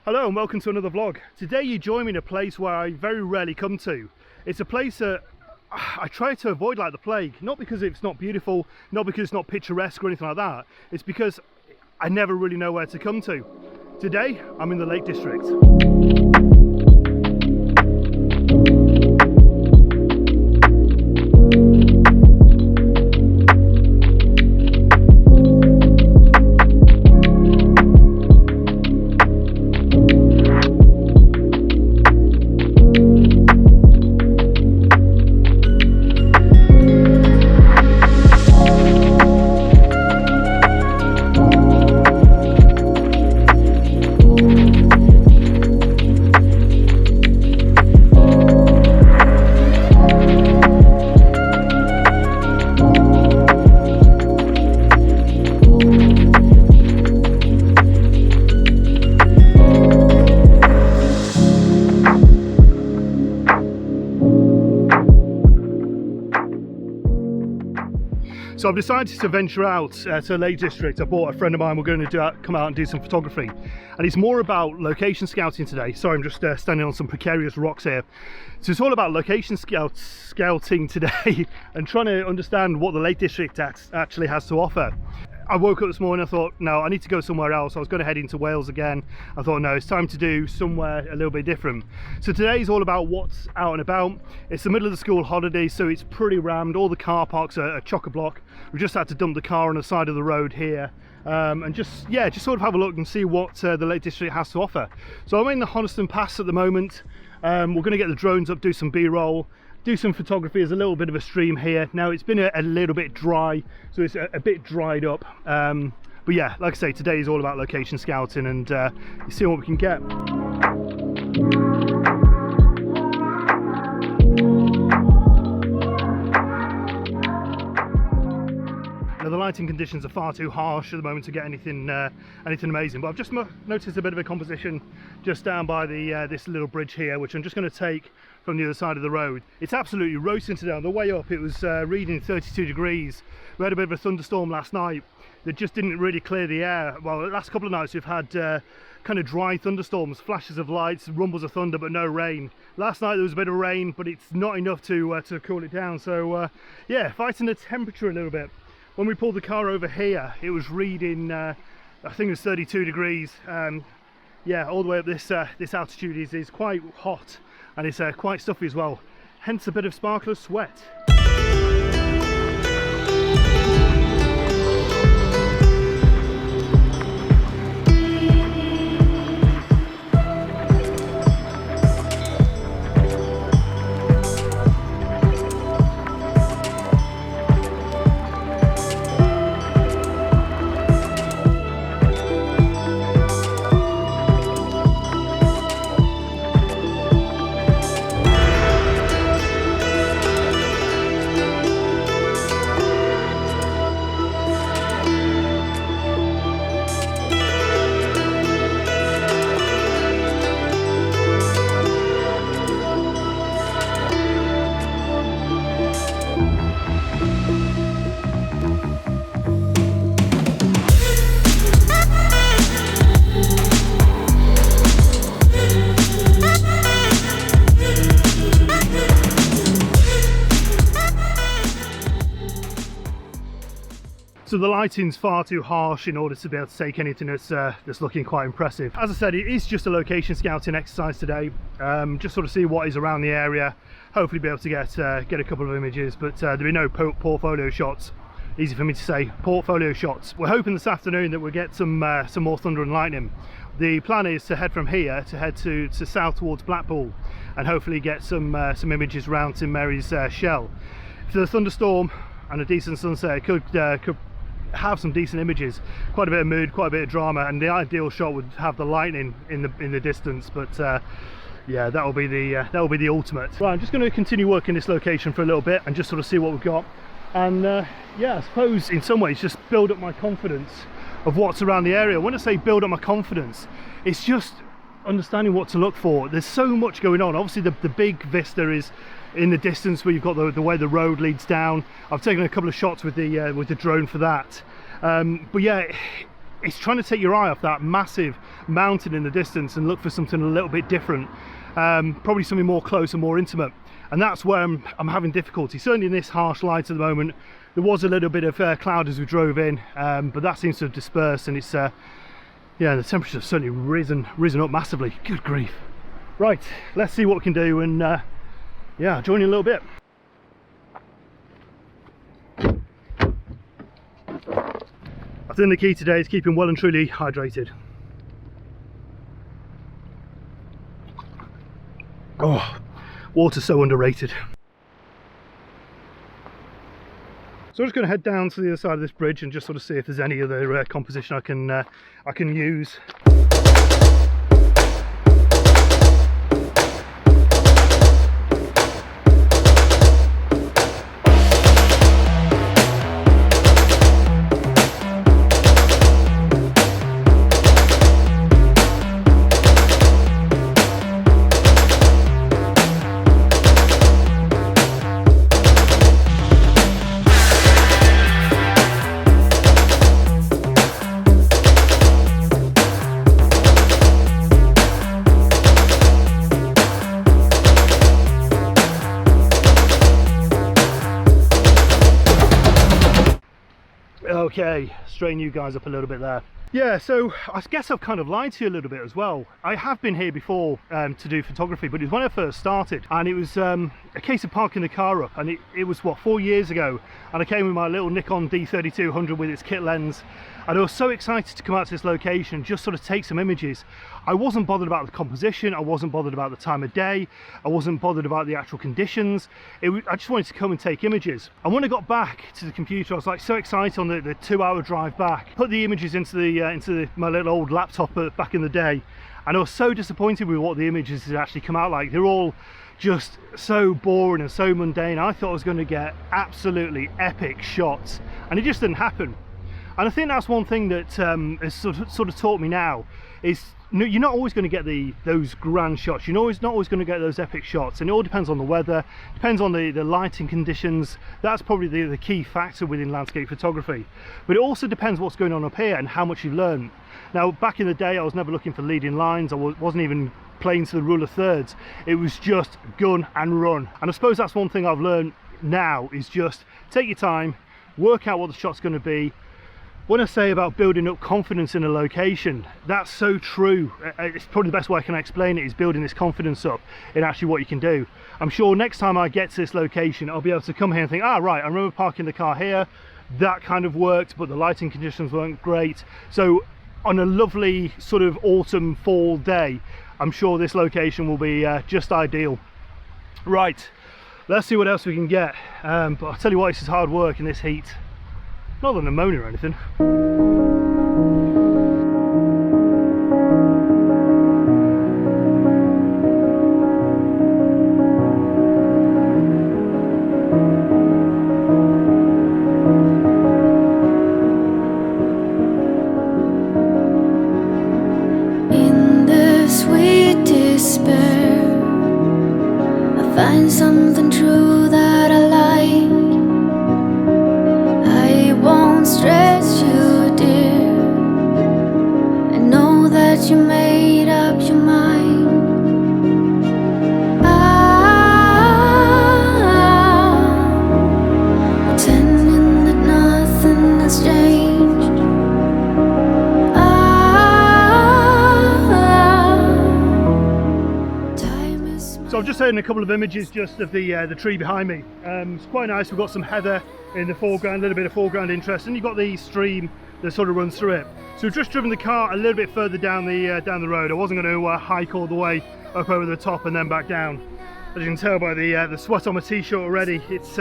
Hello and welcome to another vlog. Today you join me in a place where I very rarely come to. It's a place that I try to avoid like the plague, not because it's not beautiful, not because it's not picturesque or anything like that. It's because I never really know where to come to. Today I'm in the Lake District. So I've decided to venture out to the Lake District. I bought a friend of mine, we're going to come out and do some photography. And it's more about location scouting today. Sorry, I'm just standing on some precarious rocks here. So it's all about location scouting today and trying to understand what the Lake District actually has to offer. I woke up this morning, I thought, no, I need to go somewhere else. I was going to head into Wales again. I thought, no, it's time to do somewhere a little bit different. So today is all about what's out and about. It's the middle of the school holidays, so it's pretty rammed. All the car parks are chock-a-block. We just had to dump the car on the side of the road here. And just sort of have a look and see what the Lake District has to offer. So I'm in the Honiston Pass at the moment. We're going to get the drones up, do some B-roll, do some photography. There's a little bit of a stream here. Now it's been a little bit dry, so it's a bit dried up. But yeah, like I say, today is all about location scouting and see what we can get. Now the lighting conditions are far too harsh at the moment to get anything amazing, but I've just noticed a bit of a composition just down by the this little bridge here, which I'm just going to take from the other side of the road. It's absolutely roasting today. On the way up it was reading 32 degrees. We had a bit of a thunderstorm last night that just didn't really clear the air. Well, the last couple of nights we've had kind of dry thunderstorms, flashes of lights, rumbles of thunder, but no rain. Last night there was a bit of rain, but it's not enough to cool it down. So yeah, fighting the temperature a little bit. When we pulled the car over here, it was reading, I think it was 32 degrees. Yeah, all the way up this altitude is quite hot, and it's quite stuffy as well. Hence a bit of sparkler sweat. So the lighting's far too harsh in order to be able to take anything that's looking quite impressive. As I said, it is just a location scouting exercise today. Just sort of see what is around the area. Hopefully be able to get a couple of images, but there'll be no portfolio shots. Easy for me to say, portfolio shots. We're hoping this afternoon that we'll get some more thunder and lightning. The plan is to head from here to head to south towards Blackpool and hopefully get some images around St Mary's Shell. If there's a thunderstorm and a decent sunset, it could have some decent images, quite a bit of mood, quite a bit of drama, and the ideal shot would have the lightning in the distance, but yeah, that will be the ultimate. Right, I'm just going to continue working this location for a little bit and just sort of see what we've got, and yeah, I suppose in some ways just build up my confidence of what's around the area. When I say build up my confidence, it's just understanding what to look for. There's so much going on. Obviously the big vista is in the distance where you've got the way the road leads down. I've taken a couple of shots with the drone for that, but yeah, it's trying to take your eye off that massive mountain in the distance and look for something a little bit different, probably something more close and more intimate. And that's where I'm having difficulty. Certainly in this harsh light at the moment. There was a little bit of cloud as we drove in, but that seems to have dispersed, and it's yeah, the temperature's certainly risen up massively. Good grief. Right, let's see what we can do, and yeah, join you in a little bit. I think the key today is keeping well and truly hydrated. Oh, water's so underrated. So I'm just going to head down to the other side of this bridge and just sort of see if there's any other composition I can use. Okay, straighten you guys up a little bit there. Yeah, so I guess I've kind of lied to you a little bit as well. I have been here before to do photography, but it was when I first started, and it was a case of parking the car up, and it was what, 4 years ago, and I came with my little Nikon D7200 with its kit lens, and I was so excited to come out to this location, just sort of take some images. I wasn't bothered about the composition, I wasn't bothered about the time of day, I wasn't bothered about the actual conditions. I just wanted to come and take images. And when I got back to the computer, I was like so excited on the 2-hour drive back, put the images into my little old laptop back in the day, and I was so disappointed with what the images had actually come out like. They're all just so boring and so mundane. I thought I was going to get absolutely epic shots, and it just didn't happen. And I think that's one thing that has sort of taught me now, is you're not always going to get those grand shots. You're not always going to get those epic shots, and it all depends on the weather, depends on the lighting conditions. That's probably the key factor within landscape photography. But it also depends what's going on up here and how much you've learned. Now, back in the day, I was never looking for leading lines. I wasn't even playing to the rule of thirds. It was just gun and run. And I suppose that's one thing I've learned now, is just take your time, work out what the shot's going to be. When I say about building up confidence in a location, that's so true. It's probably the best way I can explain it, is building this confidence up in actually what you can do. I'm sure next time I get to this location, I'll be able to come here and think, ah, right, I remember parking the car here, that kind of worked, but the lighting conditions weren't great. So on a lovely sort of autumn fall day, I'm sure this location will be just ideal. Right, let's see what else we can get. But I'll tell you what, this is hard work in this heat. Not the pneumonia or anything. In the sweet despair, I find something true that I like. Won't stress you, dear. I know that you made up your mind. Pretending that nothing has changed. Time is. So I've just taken a couple of images just of the tree behind me. It's quite nice. We've got some heather in the foreground, a little bit of foreground interest, and you've got the stream that sort of runs through it. So we've just driven the car a little bit further down the road. I wasn't going to hike all the way up over the top and then back down. As you can tell by the sweat on my t-shirt already, it's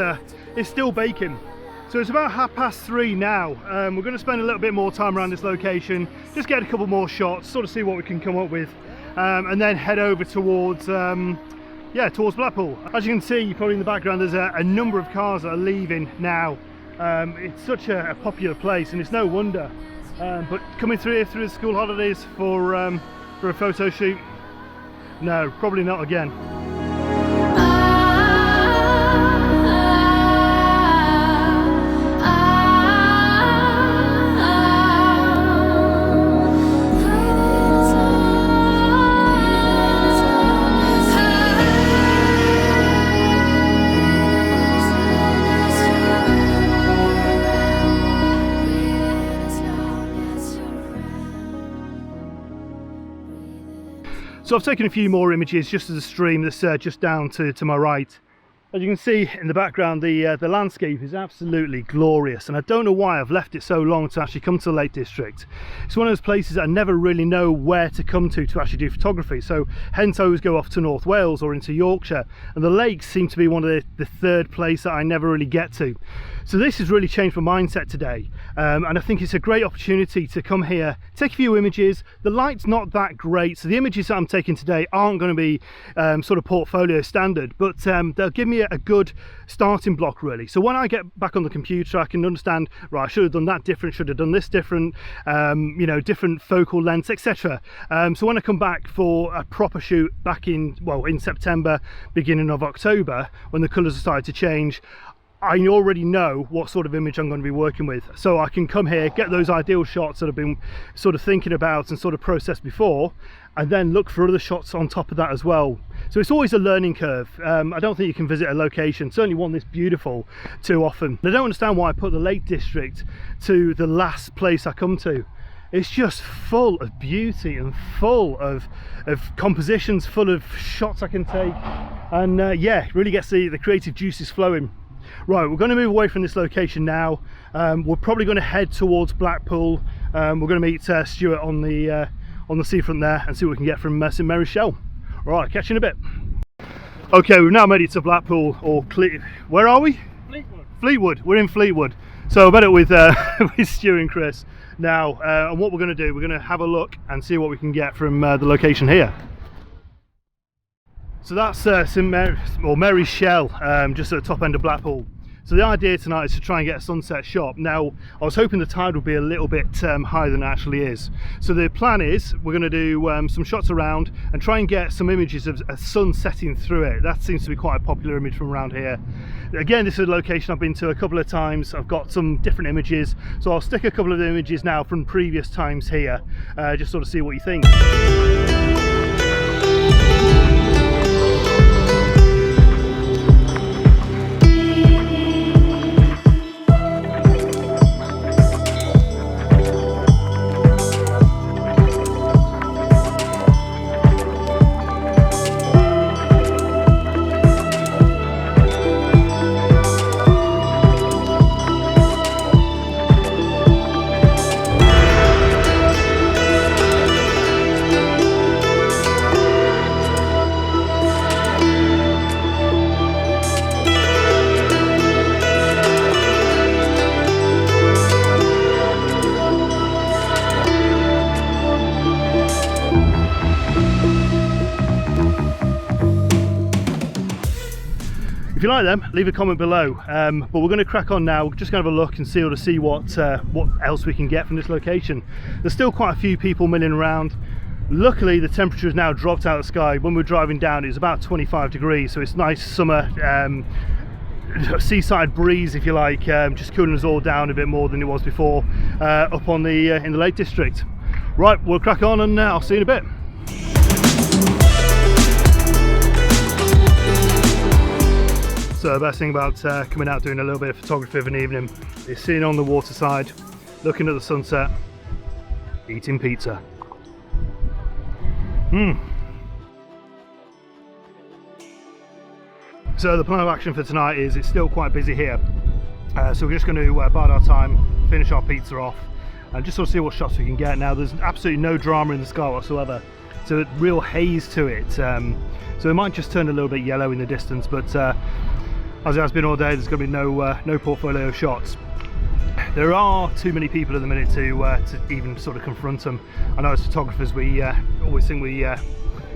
still baking. So it's about 3:30 now. We're going to spend a little bit more time around this location, just get a couple more shots, sort of see what we can come up with, and then head over towards yeah, towards Blackpool. As you can see, probably in the background, there's a number of cars that are leaving now. It's such a popular place, and it's no wonder. But coming through here through the school holidays for a photo shoot, no, probably not again. So I've taken a few more images just as a stream that's just down to my right. As you can see in the background, the landscape is absolutely glorious, and I don't know why I've left it so long to actually come to the Lake District. It's one of those places I never really know where to come to actually do photography, so hence I always go off to North Wales or into Yorkshire, and the lakes seem to be one of the third place that I never really get to. So this has really changed my mindset today, and I think it's a great opportunity to come here, take a few images. The light's not that great, so the images that I'm taking today aren't going to be sort of portfolio standard, but they'll give me a good starting block really. So when I get back on the computer, I can understand, right, I should have done that different, should have done this different, you know, different focal lengths, etc. So when I come back for a proper shoot back in September, beginning of October, when the colours have started to change, I already know what sort of image I'm going to be working with, so I can come here, get those ideal shots that I've been sort of thinking about and sort of processed before, and then look for other shots on top of that as well. So it's always a learning curve. I don't think you can visit a location, certainly one this beautiful, too often. I don't understand why I put the Lake District to the last place I come to. It's just full of beauty and full of compositions, full of shots I can take, and yeah, really gets the creative juices flowing. Right, we're going to move away from this location now. We're probably going to head towards Blackpool. We're going to meet Stuart on the seafront there and see what we can get from St Mary's Shell. All right, catch you in a bit. Okay, we've now made it to Blackpool, or where are we? Fleetwood. Fleetwood. We're in Fleetwood. So I met up with with Stuart and Chris now, and what we're going to do, we're going to have a look and see what we can get from the location here. So that's St Mary's, or Mary's Shell, just at the top end of Blackpool. So the idea tonight is to try and get a sunset shot. Now, I was hoping the tide would be a little bit higher than it actually is. So the plan is we're going to do some shots around and try and get some images of a sun setting through it. That seems to be quite a popular image from around here. Again, this is a location I've been to a couple of times. I've got some different images, so I'll stick a couple of the images now from previous times here, just sort of see what you think. If you like them, leave a comment below, but we're going to crack on now. We're just going to have a look and see what else we can get from this location. There's still quite a few people milling around. Luckily the temperature has now dropped out of the sky. When we're driving down, it was about 25 degrees, so it's nice summer seaside breeze, if you like, just cooling us all down a bit more than it was before up on the in the Lake District. Right, we'll crack on, and I'll see you in a bit. So the best thing about coming out doing a little bit of photography of an evening is sitting on the waterside, looking at the sunset, eating pizza. So the plan of action for tonight is it's still quite busy here, so we're just going to bide our time, finish our pizza off, and just sort of see what shots we can get. Now there's absolutely no drama in the sky whatsoever, so a real haze to it, so it might just turn a little bit yellow in the distance, but as it has been all day, there's going to be no portfolio shots. There are too many people at the minute to even sort of confront them. I know as photographers we always think we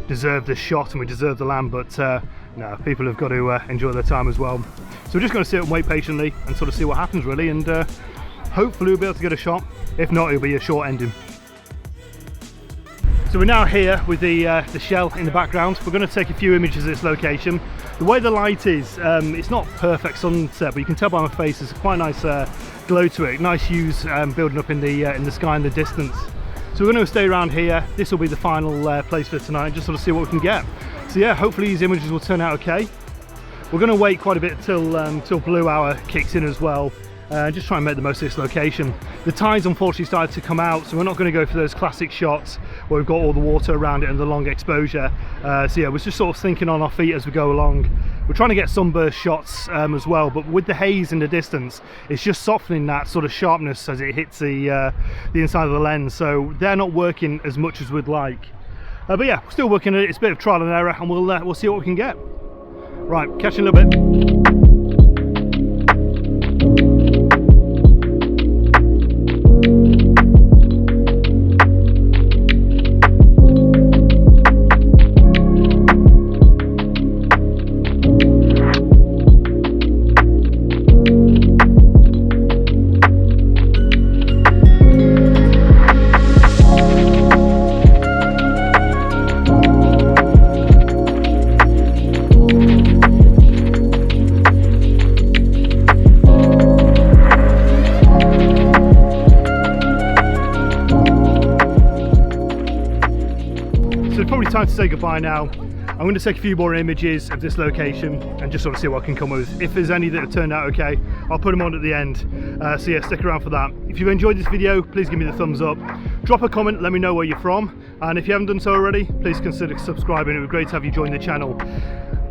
deserve the shot and we deserve the land, but no, people have got to enjoy their time as well. So we're just going to sit and wait patiently and sort of see what happens really, and hopefully we'll be able to get a shot. If not, it'll be a short ending. So we're now here with the shell in the background. We're going to take a few images of this location. The way the light is, it's not perfect sunset, but you can tell by my face there's quite a nice glow to it, nice hues building up in the sky in the distance. So we're going to stay around here. This will be the final place for tonight, just sort of see what we can get. So yeah, hopefully these images will turn out okay. We're going to wait quite a bit till blue hour kicks in as well. Just try and make the most of this location. The tide's unfortunately started to come out, so we're not going to go for those classic shots where we've got all the water around it and the long exposure. So yeah, we're just sort of thinking on our feet as we go along. We're trying to get sunburst shots as well, but with the haze in the distance, it's just softening that sort of sharpness as it hits the inside of the lens. So they're not working as much as we'd like. But yeah, we're still working on it. It's a bit of trial and error, and we'll see what we can get. Right, catch you in a little bit. Time to say goodbye now. I'm going to take a few more images of this location and just sort of see what I can come up with. If there's any that have turned out okay, I'll put them on at the end. So yeah, stick around for that. If you've enjoyed this video, please give me the thumbs up. Drop a comment, let me know where you're from. And if you haven't done so already, please consider subscribing. It would be great to have you join the channel.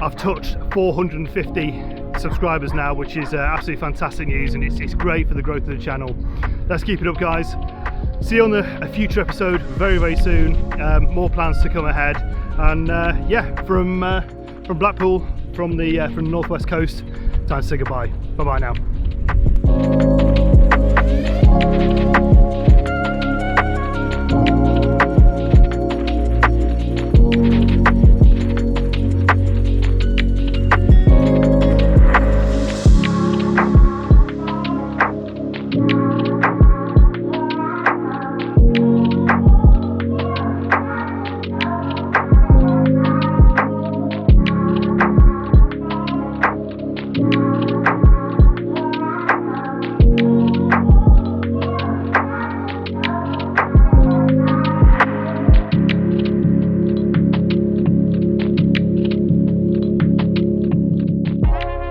I've touched 450 subscribers now, which is absolutely fantastic news, and it's great for the growth of the channel. Let's keep it up, guys. See you on a future episode very, very soon. More plans to come ahead, and yeah, from Blackpool, from the northwest coast, time to say goodbye. Bye bye now.